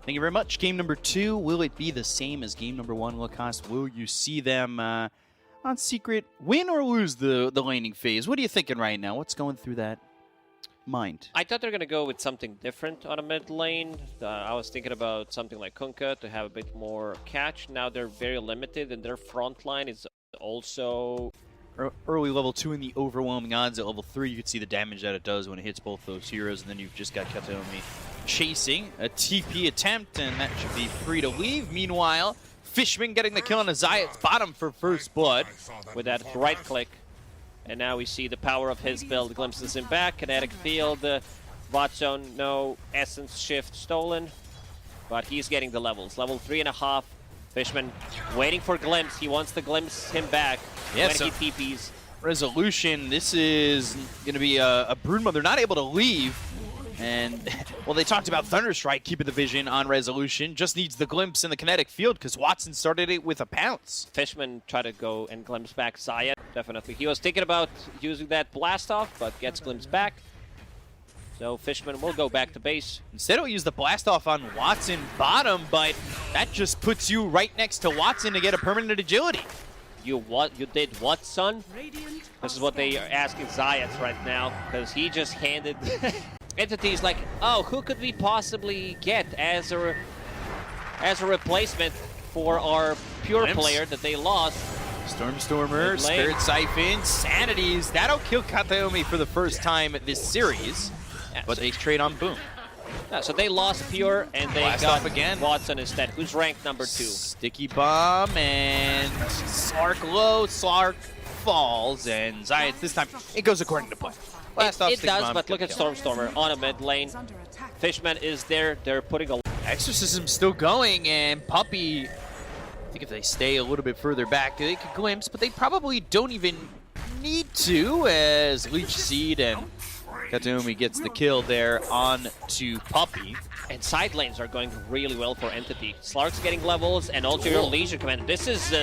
Thank you very much. Game number 2, will it be the same as game number 1, Lacoste? Will you see them on Secret win or lose the laning phase? What are you thinking right now? What's going through that mind? I thought they're going to go with something different on a mid lane. I was thinking about something like Kunkka to have a bit more catch. Now they're very limited, and their front line is also... Early level 2 in the overwhelming odds. At level 3, you can see the damage that it does when it hits both those heroes, and then you've just got Kataomi chasing a TP attempt, and that should be free to leave. Meanwhile, Fishman getting the kill on a Xayah's bottom for first blood. With that right click. And now we see the power of his build. Glimpses him back. Kinetic field. Bot zone, no essence shift stolen. But he's getting the levels. Level 3.5. Fishman waiting for Glimpse. He wants to glimpse him back when he TPs. Resolution, this is going to be a Broodmother not able to leave. And, well, they talked about Thunderstrike keeping the vision on Resolution. Just needs the glimpse in the kinetic field because Watson started it with a pounce. Fishman tried to go and glimpse back Xayah, definitely. He was thinking about using that blast off, but gets glimpse back. So Fishman will go back to base. Instead, he'll use the blast off on Watson bottom, but that just puts you right next to Watson to get a permanent agility. You did what, son? This is what they are asking Xayah right now, because he just handed... Entity's like, oh, who could we possibly get as a replacement for our pure player that they lost? Stormer, Spirit Siphon, Sanities. That'll kill Kataomi for the first time this series, but they trade on Boom. Yeah, so they lost Pure, and they got again. Watson instead, who's ranked number 2. Sticky Bomb, and Slark low, Slark falls, and Xayah this time, it goes according to plan. It does, but look at Stormer on a mid lane. Fishman is there. They're putting a... Exorcism's still going, and Puppey, I think if they stay a little bit further back, they could glimpse, but they probably don't even need to, as Leech Seed and Kataomi gets the kill there on to Puppey. And side lanes are going really well for Entity. Slark's getting levels, and also your Legion Commander. This is...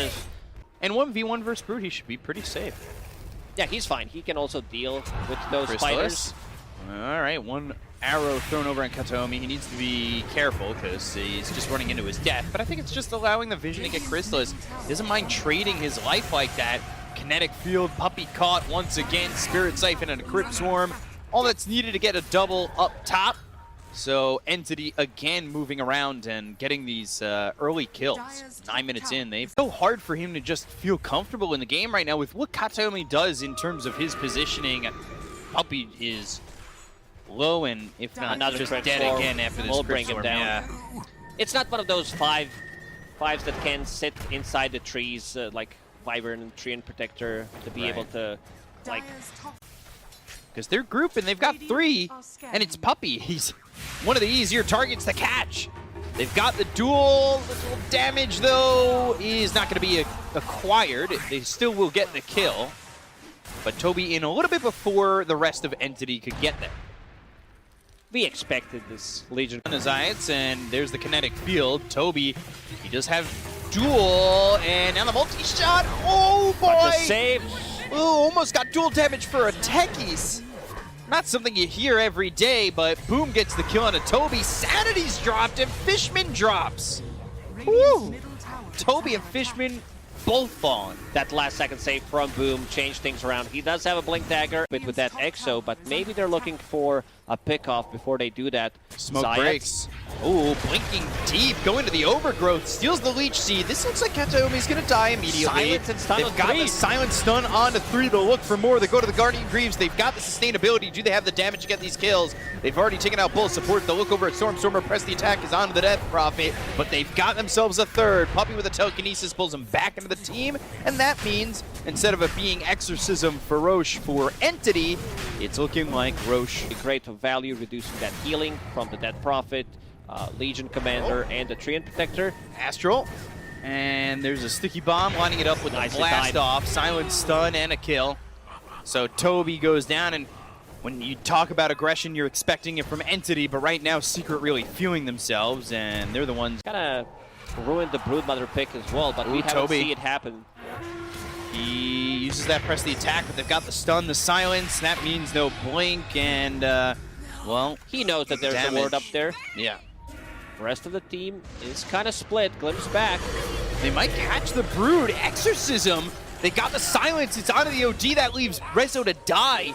And 1v1 versus Brood, he should be pretty safe. Yeah, he's fine. He can also deal with those fighters. All right, one arrow thrown over on Kataomi. He needs to be careful because he's just running into his death. But I think it's just allowing the vision to get Crystallis. He doesn't mind trading his life like that. Kinetic field, Puppey caught once again. Spirit Siphon and a Crypt Swarm. All that's needed to get a double up top. So Entity again moving around and getting these early kills. 9 minutes in, they've so hard for him to just feel comfortable in the game right now with what Kataomi does in terms of his positioning. Puppey is low, and if not, just dead again after this. We'll bring him down. Yeah. It's not one of those fives that can sit inside the trees like Wyvern and Treant Protector to be able to like. Because they're grouping, they've got 3, and it's Puppey. He's one of the easier targets to catch. They've got the duel. The dual damage, though, is not going to be acquired. They still will get the kill. But Toby in a little bit before the rest of Entity could get there. We expected this Legion. And there's the kinetic field. Toby, he does have duel, and now the multi-shot. Oh, boy! Save. Oh, almost got dual damage for a Techies. Not something you hear every day, but Boom gets the kill on a Toby. Sanity's dropped, and Fishman drops. Woo! Toby and Fishman both falling. That last second save from Boom changed things around. He does have a Blink Dagger with that Exo, but maybe they're looking for a pick-off before they do that. Smoke breaks. Oh, blinking deep, going to the overgrowth, steals the Leech Seed. This looks like Kataomi's going to die immediately. Silence and stun. They've got the silent stun on to 3. They'll look for more. They go to the Guardian Greaves. They've got the sustainability. Do they have the damage to get these kills? They've already taken out both support. They'll look over at Stormer. Press the attack is on to the Death Prophet, but they've got themselves a 3rd. Puppey with a telekinesis pulls him back into the team, and that means instead of it being Exorcism for Roche for Entity, it's looking like Roche. Great value, reducing that healing from the Death Prophet, Legion Commander, and the Treant Protector. Astral, and there's a Sticky Bomb lining it up with a blast off, silent stun, and a kill. So Toby goes down, and when you talk about aggression, you're expecting it from Entity, but right now Secret really feeling themselves, and they're the ones. Kind of ruined the Broodmother pick as well, but we haven't seen it happen. He uses that press the attack, but they've got the stun, the silence. That means no blink, and well, he knows that there's a ward up there. Yeah. The rest of the team is kind of split. Glimpse back. They might catch the Brood. Exorcism. They got the silence. It's onto the OD. That leaves Rezo to die.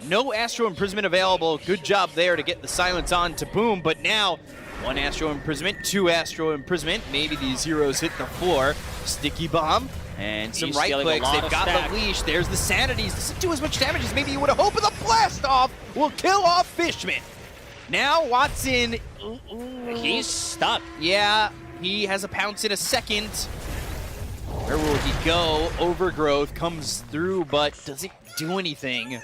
No Astro Imprisonment available. Good job there to get the silence on to Boom. But now, 1 Astro Imprisonment, 2 Astro Imprisonment. Maybe these heroes hit the floor. Sticky Bomb and some He's right stealing a clicks. lot They've of got stack. the leash. There's the sanities. Doesn't do as much damage as maybe you would have hoped. But the blast off will kill off Fishman. Now Watson. He's stuck. Yeah, he has a pounce in a second. Where will he go? Overgrowth comes through, but doesn't do anything.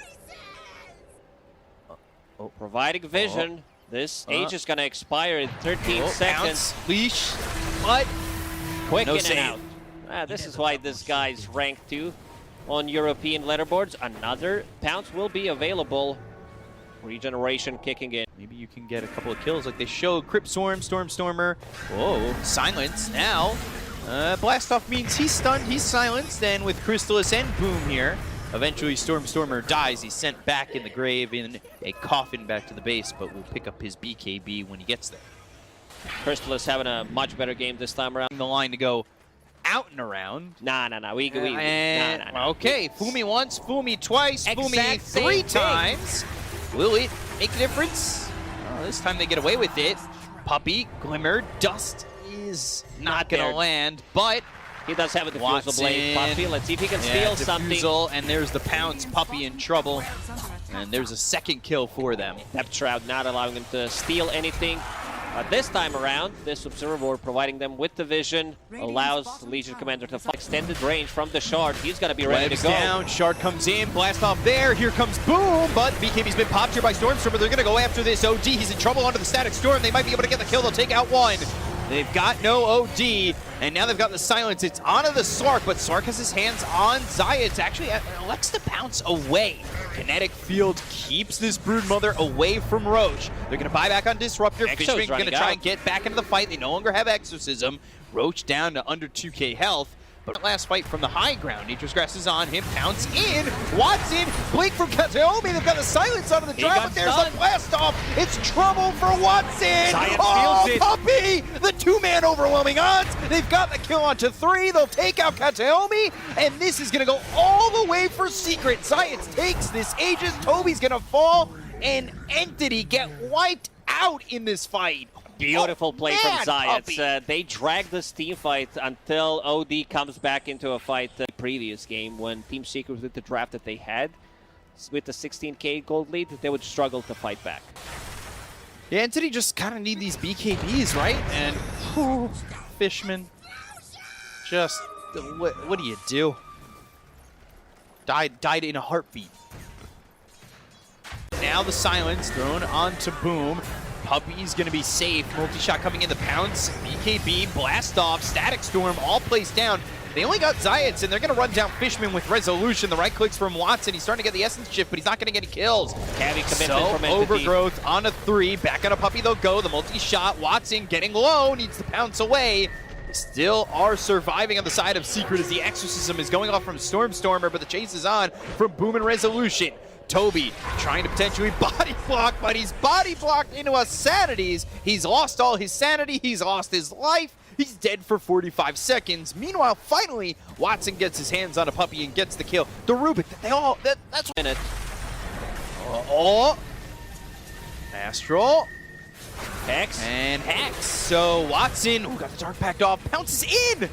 Providing vision. This age is going to expire in 13 seconds. Pounce, leash, but Quick no in save. and out. This is why this guy's ranked 2 on European leaderboards. Another pounce will be available. Regeneration kicking in. Maybe you can get a couple of kills like they showed. Crypt Storm, Stormer. Whoa, silence now. Blast off means he's stunned, he's silenced, and with Crystallis and Boom here, eventually Stormer dies. He's sent back in the grave in a coffin back to the base, but will pick up his BKB when he gets there. Crystallis having a much better game this time around. The line to go out and around. Nah. Nah. Okay, fool me once, fool me twice, fool me Exact same 3 thing. times. Will it make a difference? Oh, this time they get away with it. Puppey, Glimmer, Dust is not going there. to land, but He does have a defusal blade. Puppey, let's see if he can steal something. defusal, and there's the pounce. Puppey in trouble, and there's a second kill for them. Depth Shroud not allowing him to steal anything. But this time around, this Observer Board providing them with the vision allows the Legion Commander to fight extended range from the Shard. He's going to be ready Webs to go. down, Shard comes in, blast off there, here comes Boom, but BKB's been popped here by Stormtrooper. They're going to go after this OD. He's in trouble under the Static Storm. They might be able to get the kill. They'll take out 1. They've got no OD, and now they've got the silence. It's onto the Sark, but Sark has his hands on Zayat. Actually, elects to bounce away. Kinetic Field keeps this Broodmother away from Roche. They're going to buy back on Disruptor. Exo's Fishman going to running try out. and get back into the fight. They no longer have Exorcism. Roche down to under 2k health. But last fight from the high ground, Nitrous Grass is on him, pounce in, Watson, blink from Kataomi, they've got the silence onto the He drive, got but there's stunned. the blast off, it's trouble for Watson! Science Oh, feels it. Puppey, the 2-man overwhelming odds, they've got the kill onto 3, they'll take out Kataomi, and this is gonna go all the way for Secret. Science takes this Aegis, Toby's gonna fall, and Entity get wiped out in this fight. Beautiful play from man, Zayat. Puppey. They drag this team fight until OD comes back into a fight. The previous game when Team Secret with the draft that they had, with the 16k gold lead, they would struggle to fight back. Yeah, Entity just kind of need these BKBs, right? And whew, Fishman, just what do you do? Died in a heartbeat. Now the silence thrown onto Boom. Puppey's gonna be safe. Multi-shot coming in the pounce. BKB, blast off, Static Storm, all placed down. They only got Zayats, and they're gonna run down Fishman with resolution. The right clicks from Watson. He's starting to get the essence shift, but he's not gonna get any kills. Heavy commitment So from Entity. Overgrowth on a 3. Back on a Puppey they'll go. The multi-shot. Watson getting low. Needs to pounce away. They still are surviving on the side of Secret as the Exorcism is going off from Stormer, but the chase is on from Boom and Resolution. Toby trying to potentially body block, but he's body blocked into a Sanities. He's lost all his sanity. He's lost his life. He's dead for 45 seconds. Meanwhile, finally, Watson gets his hands on a Puppey and gets the kill. The Rubik, that's what... Minute. Oh, Astral. Hex. And Hex. So Watson, got the Dark Pact off, pounces in.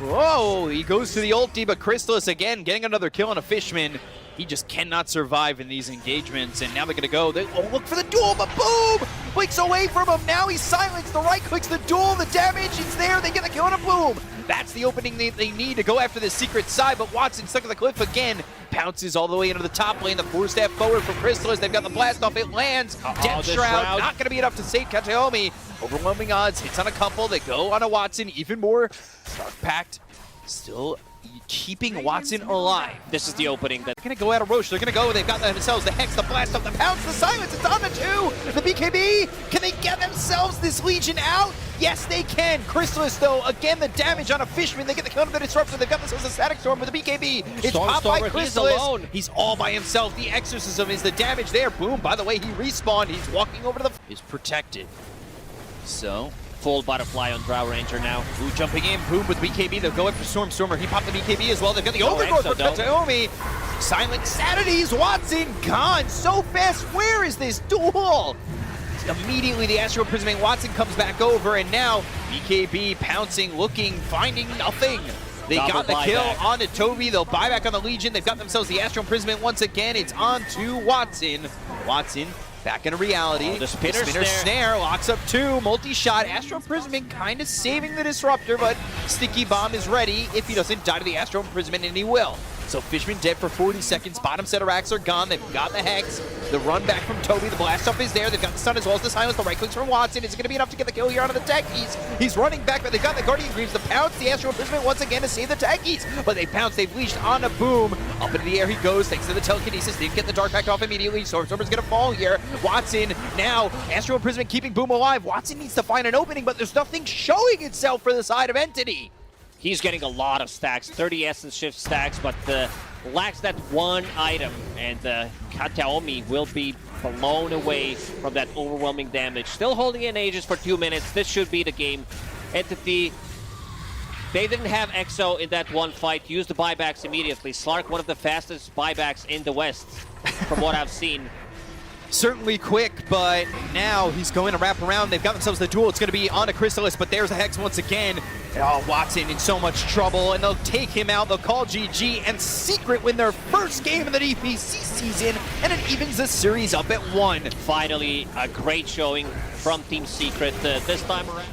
Whoa, he goes to the ulti, but Crystallis again getting another kill on a Fishman. He just cannot survive in these engagements, and now they're gonna go. Look for the duel, but Boom blinks away from him. Now he's silenced. The right clicks the duel, the damage, it's there. They get the kill on a Boom. That's the opening they need to go after the Secret side, but Watson stuck at the cliff again. Pounces all the way into the top lane. The 4-step forward from Crystallis. They've got the blast off. It lands. Death the Shroud, not going to be enough to save Kataomi. Overwhelming odds. Hits on a couple. They go on a Watson. Even more. Dark Pact still keeping Watson alive. This is the opening that They're going to go out of Roche. They're going to go. They've got themselves the Hex, the blast off, the pounce, the silence. It's on the 2. The BKB. Can they get themselves this Legion out? Yes, they can. Crystallis, though, again, the damage on a Fishman. They get the kill of the Disruptor. They've got themselves a Static Storm with the BKB. It's popped by Stormer, he's Crystallis. alone. He's all by himself. The Exorcism is the damage there. Boom. By the way, he respawned. He's walking over to the... Is protected. So, full butterfly on Drow Ranger now. Ooh, jumping in, boom with BKB. They'll go in for Stormer. He popped the BKB as well. They've got the Oh, overgrowth for Exo, though. Kataomi. Silent Sanities, Watson gone so fast. Where is this duel? Immediately, the Astral Prisming Watson comes back over, and now BKB pouncing, looking, finding nothing. They Double got the kill buyback. onto Toby. They'll buy back on the Legion. They've got themselves the Astral Prisming once again. It's on to Watson. Watson back into reality. Oh, the spinner snare locks up 2. Multi-shot. Astral Prisming kind of saving the Disruptor, but Sticky Bomb is ready. If he doesn't die to the Astral Prisming, and he will. So Fishman dead for 40 seconds. Bottom set of racks are gone. They've got the Hex. The run back from Toby. The blast off is there. They've got the stun as well as the silence. The right clicks from Watson. Is it going to be enough to get the kill here onto the Techies? He's running back, but they've got the Guardian Greaves. The pounce. The Astral Prism once again to save the Techies. But they pounce. They've leashed on a Boom. Up into the air he goes thanks to the telekinesis. Didn't get the Dark Pact off immediately. Storm's going to fall here. Watson now. Astral Prism keeping Boom alive. Watson needs to find an opening, but there's nothing showing itself for the side of Entity. He's getting a lot of stacks, 30 Essence Shift stacks, but lacks that one item, and Kataomi will be blown away from that overwhelming damage. Still holding in Aegis for 2 minutes. This should be the game. Entity, they didn't have Exo in that one fight. Used the buybacks immediately. Slark, one of the fastest buybacks in the West, from what I've seen. Certainly quick, but now he's going to wrap around. They've got themselves the duel. It's going to be on a Chrysalis, but there's a Hex once again. Oh, Watson in so much trouble, and they'll take him out. They'll call GG, and Secret win their first game of the DPC season, and it evens the series up at 1. Finally, a great showing from Team Secret this time around.